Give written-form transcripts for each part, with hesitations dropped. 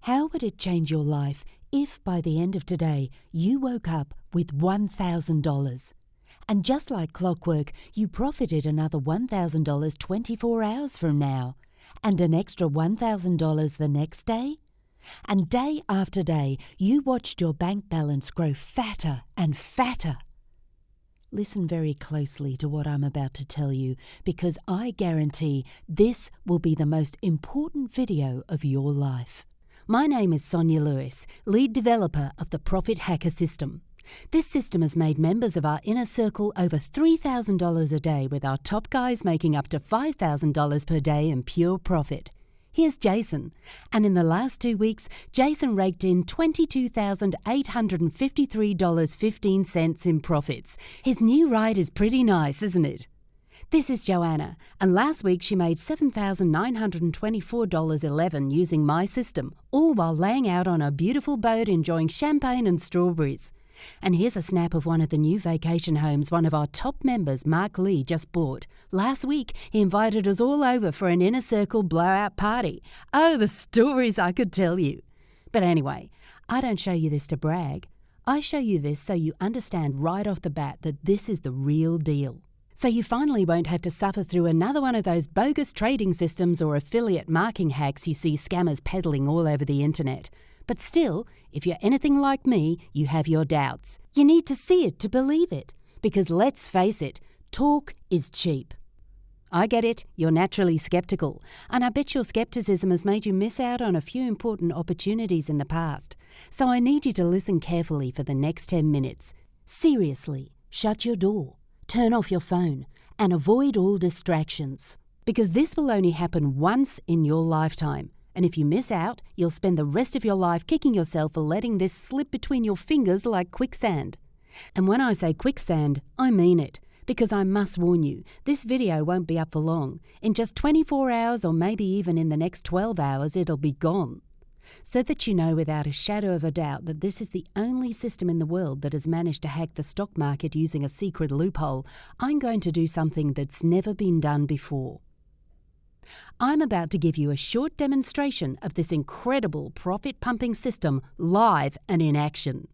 How would it change your life if by the end of today you woke up with $1,000? And just like clockwork, you profited another $1,000 24 hours from now, and an extra $1,000 the next day? And day after day, you watched your bank balance grow fatter and fatter. Listen very closely to what I'm about to tell you, because I guarantee this will be the most important video of your life. My name is Sonia Lewis, lead developer of the Profit Hacker System. This system has made members of our inner circle over $3,000 a day, with our top guys making up to $5,000 per day in pure profit. Here's Jason, and in the last 2 weeks, Jason raked in $22,853.15 in profits. His new ride is pretty nice, isn't it? This is Joanna, and last week she made $7,924.11 using my system, all while laying out on a beautiful boat enjoying champagne and strawberries. And here's a snap of one of the new vacation homes one of our top members, Mark Lee, just bought. Last week, he invited us all over for an inner circle blowout party. Oh, the stories I could tell you. But anyway, I don't show you this to brag. I show you this so you understand right off the bat that this is the real deal. So you finally won't have to suffer through another one of those bogus trading systems or affiliate marketing hacks you see scammers peddling all over the internet. But still, if you're anything like me, you have your doubts. You need to see it to believe it. Because let's face it, talk is cheap. I get it, you're naturally skeptical, and I bet your skepticism has made you miss out on a few important opportunities in the past. So I need you to listen carefully for the next 10 minutes. Seriously, shut your door, turn off your phone, and avoid all distractions. Because this will only happen once in your lifetime. And if you miss out, you'll spend the rest of your life kicking yourself for letting this slip between your fingers like quicksand. And when I say quicksand, I mean it. Because I must warn you, this video won't be up for long. In just 24 hours, or maybe even in the next 12 hours, it'll be gone. So that you know without a shadow of a doubt that this is the only system in the world that has managed to hack the stock market using a secret loophole, I'm going to do something that's never been done before. I'm about to give you a short demonstration of this incredible profit-pumping system live and in action.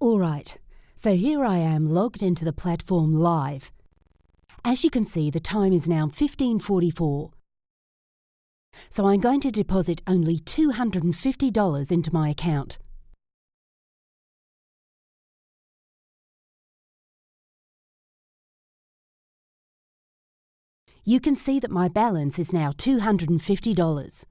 All right, so here I am logged into the platform live. As you can see, the time is now 15:44. So I'm going to deposit only $250 into my account. You can see that my balance is now $250.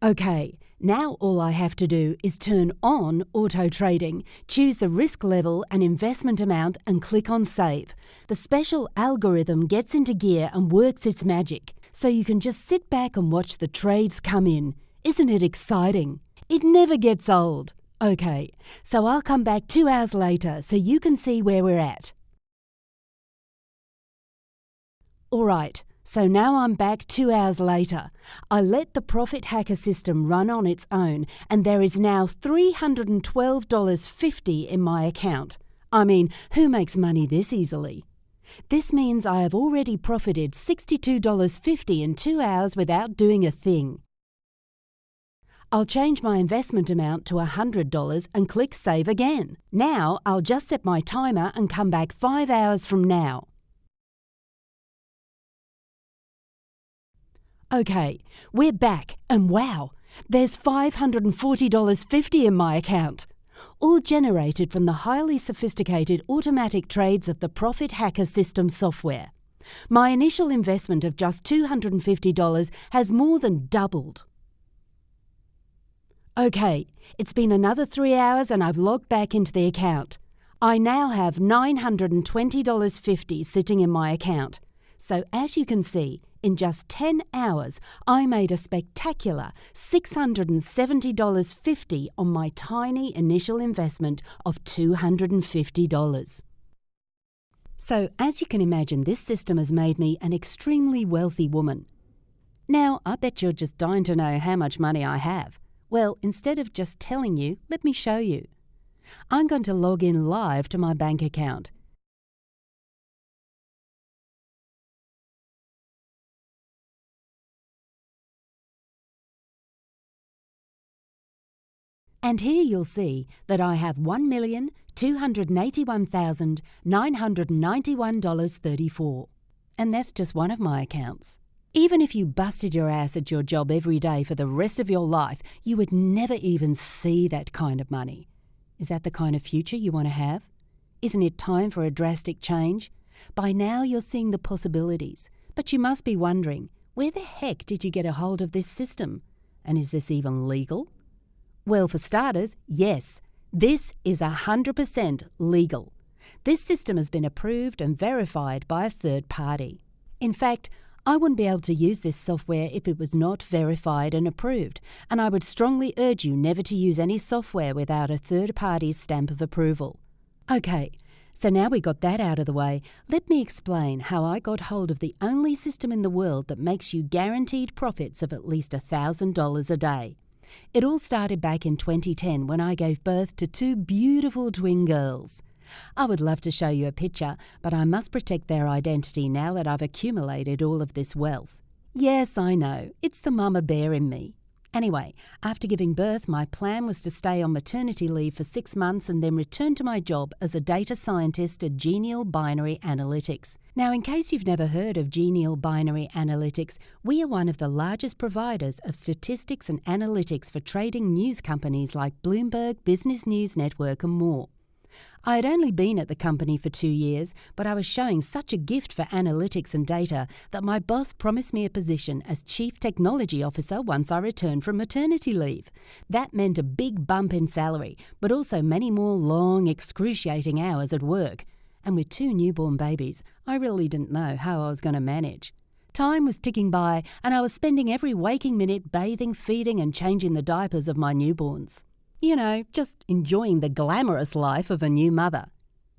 Okay, now all I have to do is turn on auto trading, choose the risk level and investment amount and click on save. The special algorithm gets into gear and works its magic, so you can just sit back and watch the trades come in. Isn't it exciting? It never gets old. Okay, so I'll come back 2 hours later so you can see where we're at. All right, so now I'm back 2 hours later. I let the Profit Hacker System run on its own, and there is now $312.50 in my account. I mean, who makes money this easily? This means I have already profited $62.50 in 2 hours without doing a thing. I'll change my investment amount to $100 and click Save again. Now I'll just set my timer and come back 5 hours from now. Okay, we're back, and wow, there's $540.50 in my account, all generated from the highly sophisticated automatic trades of the Profit Hacker System software. My initial investment of just $250 has more than doubled. Okay, it's been another 3 hours and I've logged back into the account. I now have $920.50 sitting in my account. So as you can see, in just 10 hours, I made a spectacular $670.50 on my tiny initial investment of $250. So, as you can imagine, this system has made me an extremely wealthy woman. Now, I bet you're just dying to know how much money I have. Well, instead of just telling you, let me show you. I'm going to log in live to my bank account. And here you'll see that I have $1,281,991.34. And that's just one of my accounts. Even if you busted your ass at your job every day for the rest of your life, you would never even see that kind of money. Is that the kind of future you want to have? Isn't it time for a drastic change? By now you're seeing the possibilities, but you must be wondering, where the heck did you get a hold of this system? And is this even legal? Well, for starters, yes, this is 100% legal. This system has been approved and verified by a third party. In fact, I wouldn't be able to use this software if it was not verified and approved, and I would strongly urge you never to use any software without a third party's stamp of approval. Okay, so now we got that out of the way, let me explain how I got hold of the only system in the world that makes you guaranteed profits of at least $1,000 a day. It all started back in 2010 when I gave birth to 2 beautiful twin girls. I would love to show you a picture, but I must protect their identity now that I've accumulated all of this wealth. Yes, I know, it's the mama bear in me. Anyway, after giving birth, my plan was to stay on maternity leave for 6 months and then return to my job as a data scientist at Genial Binary Analytics. Now, in case you've never heard of Genial Binary Analytics, we are one of the largest providers of statistics and analytics for trading news companies like Bloomberg, Business News Network and more. I had only been at the company for 2 years, but I was showing such a gift for analytics and data that my boss promised me a position as Chief Technology Officer once I returned from maternity leave. That meant a big bump in salary, but also many more long, excruciating hours at work. And with 2 newborn babies, I really didn't know how I was going to manage. Time was ticking by, and I was spending every waking minute bathing, feeding, and changing the diapers of my newborns. You know, just enjoying the glamorous life of a new mother.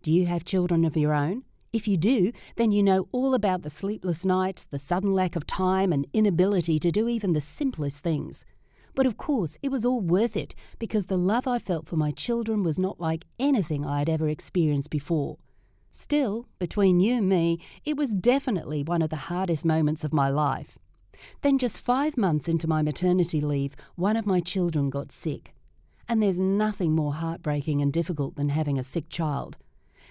Do you have children of your own? If you do, then you know all about the sleepless nights, the sudden lack of time and inability to do even the simplest things. But of course, it was all worth it because the love I felt for my children was not like anything I had ever experienced before. Still, between you and me, it was definitely one of the hardest moments of my life. Then just 5 months into my maternity leave, one of my children got sick. And there's nothing more heartbreaking and difficult than having a sick child.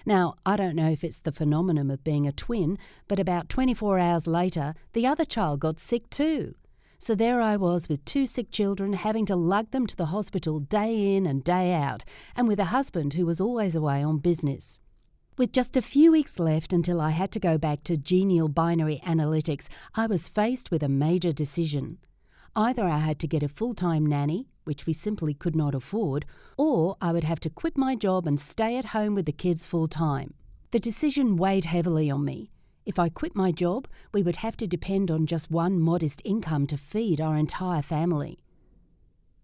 Now, I don't know if it's the phenomenon of being a twin, but about 24 hours later, the other child got sick too. So there I was with 2 sick children, having to lug them to the hospital day in and day out, and with a husband who was always away on business. With just a few weeks left until I had to go back to Genial Binary Analytics, I was faced with a major decision. Either I had to get a full-time nanny, which we simply could not afford, or I would have to quit my job and stay at home with the kids full-time. The decision weighed heavily on me. If I quit my job, we would have to depend on just one modest income to feed our entire family.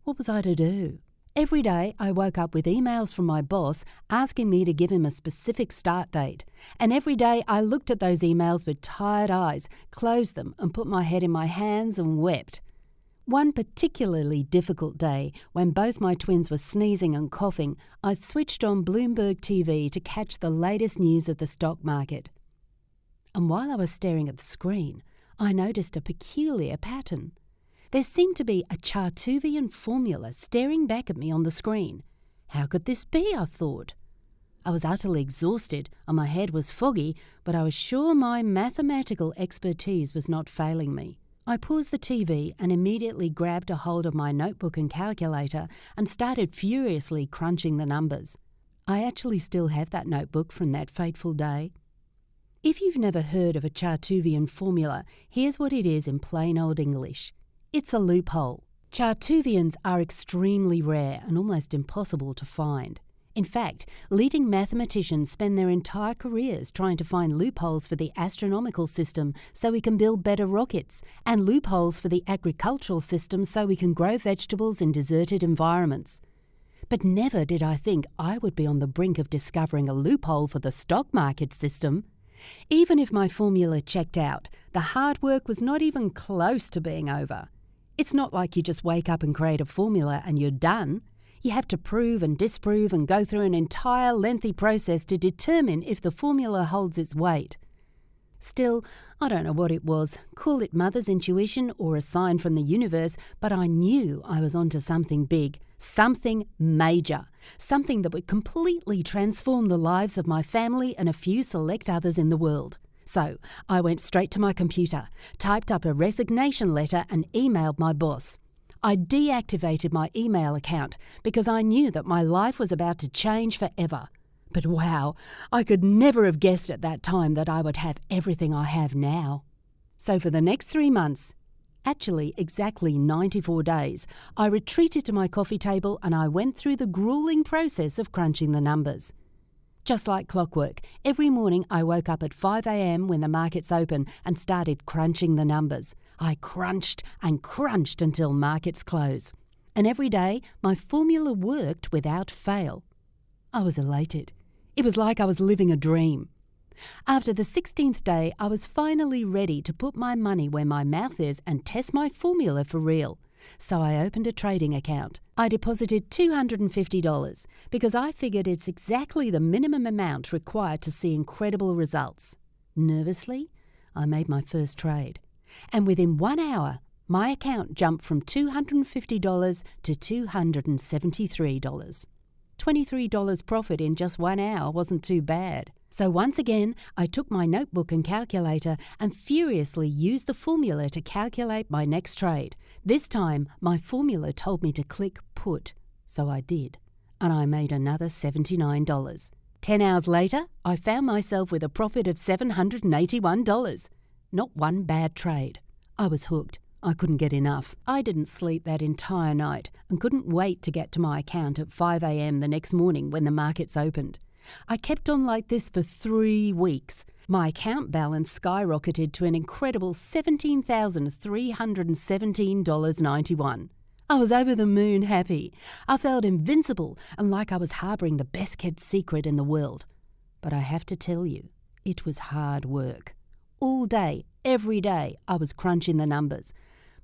What was I to do? Every day I woke up with emails from my boss asking me to give him a specific start date, and every day I looked at those emails with tired eyes, closed them and put my head in my hands and wept. One particularly difficult day, when both my twins were sneezing and coughing, I switched on Bloomberg TV to catch the latest news of the stock market. And while I was staring at the screen, I noticed a peculiar pattern. There seemed to be a Chartuvian formula staring back at me on the screen. How could this be, I thought. I was utterly exhausted and my head was foggy, but I was sure my mathematical expertise was not failing me. I paused the TV and immediately grabbed a hold of my notebook and calculator and started furiously crunching the numbers. I actually still have that notebook from that fateful day. If you've never heard of a Chartuvian formula, here's what it is in plain old English. It's a loophole. Chartuvians are extremely rare and almost impossible to find. In fact, leading mathematicians spend their entire careers trying to find loopholes for the astronomical system so we can build better rockets, and loopholes for the agricultural system so we can grow vegetables in deserted environments. But never did I think I would be on the brink of discovering a loophole for the stock market system. Even if my formula checked out, the hard work was not even close to being over. It's not like you just wake up and create a formula and you're done. You have to prove and disprove and go through an entire lengthy process to determine if the formula holds its weight. Still, I don't know what it was, call it mother's intuition or a sign from the universe, but I knew I was onto something big, something major, something that would completely transform the lives of my family and a few select others in the world. So I went straight to my computer, typed up a resignation letter and emailed my boss. I deactivated my email account because I knew that my life was about to change forever. But wow, I could never have guessed at that time that I would have everything I have now. So for the next 3 months, actually exactly 94 days, I retreated to my coffee table and I went through the grueling process of crunching the numbers. Just like clockwork, every morning I woke up at 5 a.m. when the markets open and started crunching the numbers. I crunched and crunched until markets close. And every day, my formula worked without fail. I was elated. It was like I was living a dream. After the 16th day, I was finally ready to put my money where my mouth is and test my formula for real. So I opened a trading account. I deposited $250 because I figured it's exactly the minimum amount required to see incredible results. Nervously, I made my first trade. And within 1 hour, my account jumped from $250 to $273. $23 profit in just 1 hour wasn't too bad. So once again, I took my notebook and calculator and furiously used the formula to calculate my next trade. This time, my formula told me to click put, so I did, and I made another $79. 10 hours later, I found myself with a profit of $781. Not one bad trade. I was hooked. I couldn't get enough. I didn't sleep that entire night and couldn't wait to get to my account at 5 a.m. the next morning when the markets opened. I kept on like this for 3 weeks. My account balance skyrocketed to an incredible $17,317.91. I was over the moon happy. I felt invincible and like I was harbouring the best-kept secret in the world. But I have to tell you, it was hard work. All day, every day, I was crunching the numbers.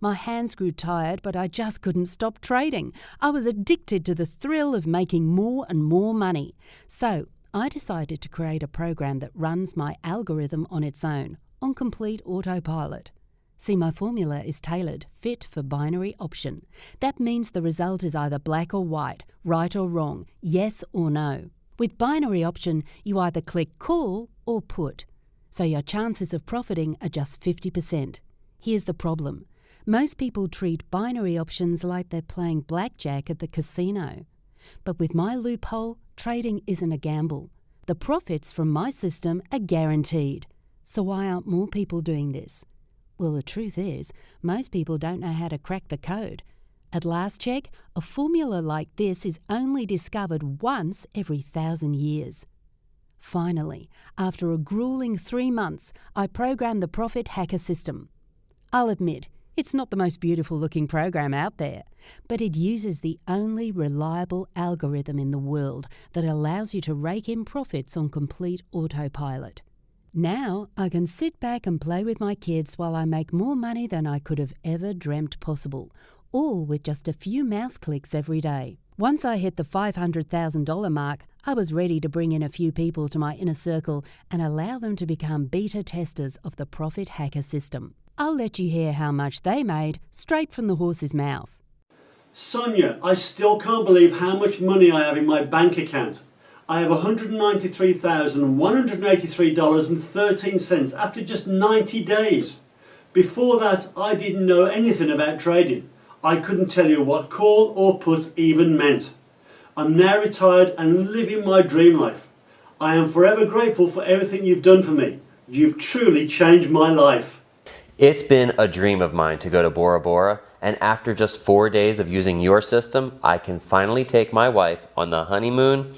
My hands grew tired, but I just couldn't stop trading. I was addicted to the thrill of making more and more money. So I decided to create a program that runs my algorithm on its own, on complete autopilot. See, my formula is tailored, fit for binary option. That means the result is either black or white, right or wrong, yes or no. With binary option, you either click call or put. So your chances of profiting are just 50%. Here's the problem. Most people treat binary options like they're playing blackjack at the casino. But with my loophole, trading isn't a gamble. The profits from my system are guaranteed. So why aren't more people doing this? Well, the truth is, most people don't know how to crack the code. At last check, a formula like this is only discovered once every 1,000 years. Finally, after a grueling 3 months, I programmed the Profit Hacker system. I'll admit, it's not the most beautiful looking program out there, but it uses the only reliable algorithm in the world that allows you to rake in profits on complete autopilot. Now I can sit back and play with my kids while I make more money than I could have ever dreamt possible, all with just a few mouse clicks every day. Once I hit the $500,000 mark, I was ready to bring in a few people to my inner circle and allow them to become beta testers of the Profit Hacker system. I'll let you hear how much they made straight from the horse's mouth. Sonia, I still can't believe how much money I have in my bank account. I have $193,183.13 after just 90 days. Before that, I didn't know anything about trading. I couldn't tell you what call or put even meant. I'm now retired and living my dream life. I am forever grateful for everything you've done for me. You've truly changed my life. It's been a dream of mine to go to Bora Bora, and after just 4 days of using your system, I can finally take my wife on the honeymoon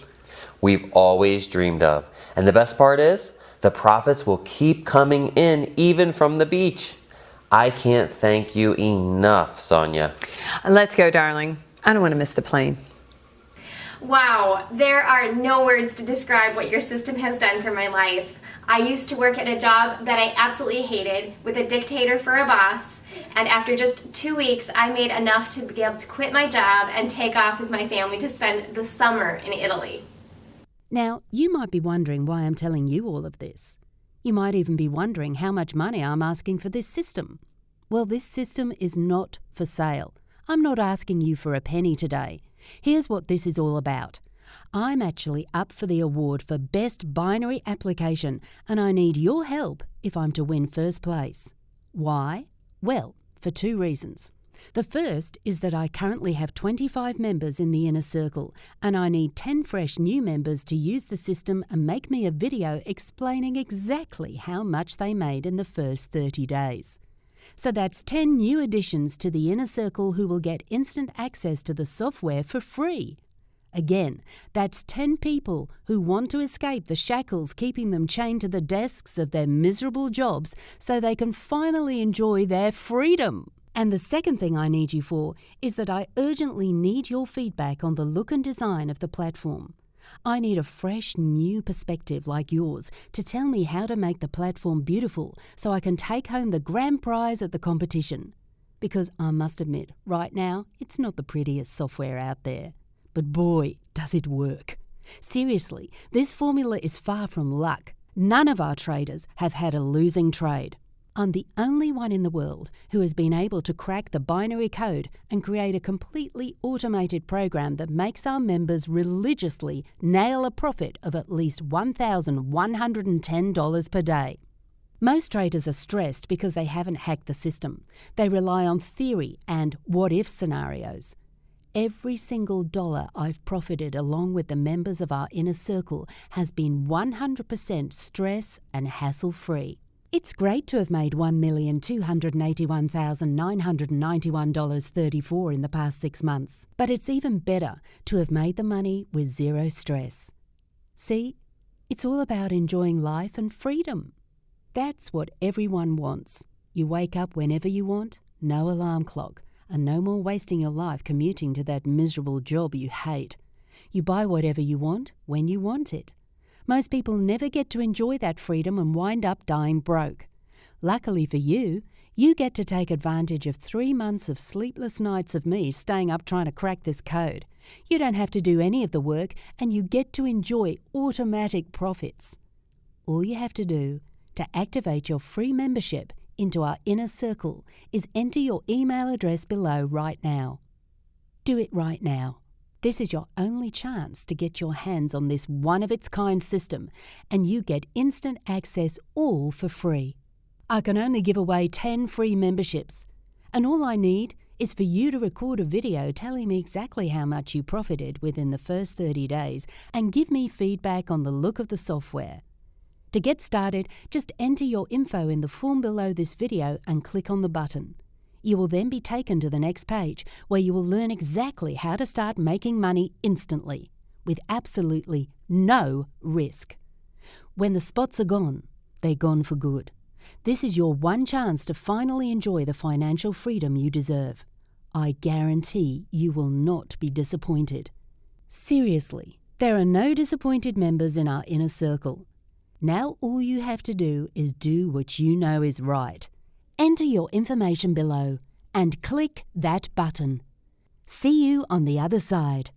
we've always dreamed of. And the best part is, the profits will keep coming in even from the beach. I can't thank you enough, Sonia. Let's go, darling. I don't want to miss the plane. Wow, there are no words to describe what your system has done for my life. I used to work at a job that I absolutely hated with a dictator for a boss, and after just 2 weeks I made enough to be able to quit my job and take off with my family to spend the summer in Italy. Now, you might be wondering why I'm telling you all of this. You might even be wondering how much money I'm asking for this system. Well, this system is not for sale. I'm not asking you for a penny today. Here's what this is all about. I'm actually up for the award for Best Binary Application, and I need your help if I'm to win first place. Why? Well, for 2 reasons. The first is that I currently have 25 members in the inner circle, and I need 10 fresh new members to use the system and make me a video explaining exactly how much they made in the first 30 days. So that's 10 new additions to the inner circle who will get instant access to the software for free. Again, that's 10 people who want to escape the shackles keeping them chained to the desks of their miserable jobs so they can finally enjoy their freedom. And the second thing I need you for is that I urgently need your feedback on the look and design of the platform. I need a fresh, new perspective like yours to tell me how to make the platform beautiful so I can take home the grand prize at the competition. Because I must admit, right now, it's not the prettiest software out there. But boy, does it work. Seriously, this formula is far from luck. None of our traders have had a losing trade. I'm the only one in the world who has been able to crack the binary code and create a completely automated program that makes our members religiously nail a profit of at least $1,110 per day. Most traders are stressed because they haven't hacked the system. They rely on theory and what-if scenarios. Every single dollar I've profited along with the members of our inner circle has been 100% stress and hassle-free. It's great to have made $1,281,991.34 in the past 6 months, but it's even better to have made the money with zero stress. See, it's all about enjoying life and freedom. That's what everyone wants. You wake up whenever you want, no alarm clock, and no more wasting your life commuting to that miserable job you hate. You buy whatever you want when you want it. Most people never get to enjoy that freedom and wind up dying broke. Luckily for you, you get to take advantage of 3 months of sleepless nights of me staying up trying to crack this code. You don't have to do any of the work and you get to enjoy automatic profits. All you have to do to activate your free membership into our inner circle is enter your email address below right now. Do it right now. This is your only chance to get your hands on this one-of-its-kind system, and you get instant access all for free. I can only give away 10 free memberships, and all I need is for you to record a video telling me exactly how much you profited within the first 30 days and give me feedback on the look of the software. To get started, just enter your info in the form below this video and click on the button. You will then be taken to the next page where you will learn exactly how to start making money instantly, with absolutely no risk. When the spots are gone, they're gone for good. This is your one chance to finally enjoy the financial freedom you deserve. I guarantee you will not be disappointed. Seriously, there are no disappointed members in our inner circle. Now all you have to do is do what you know is right. Enter your information below and click that button. See you on the other side.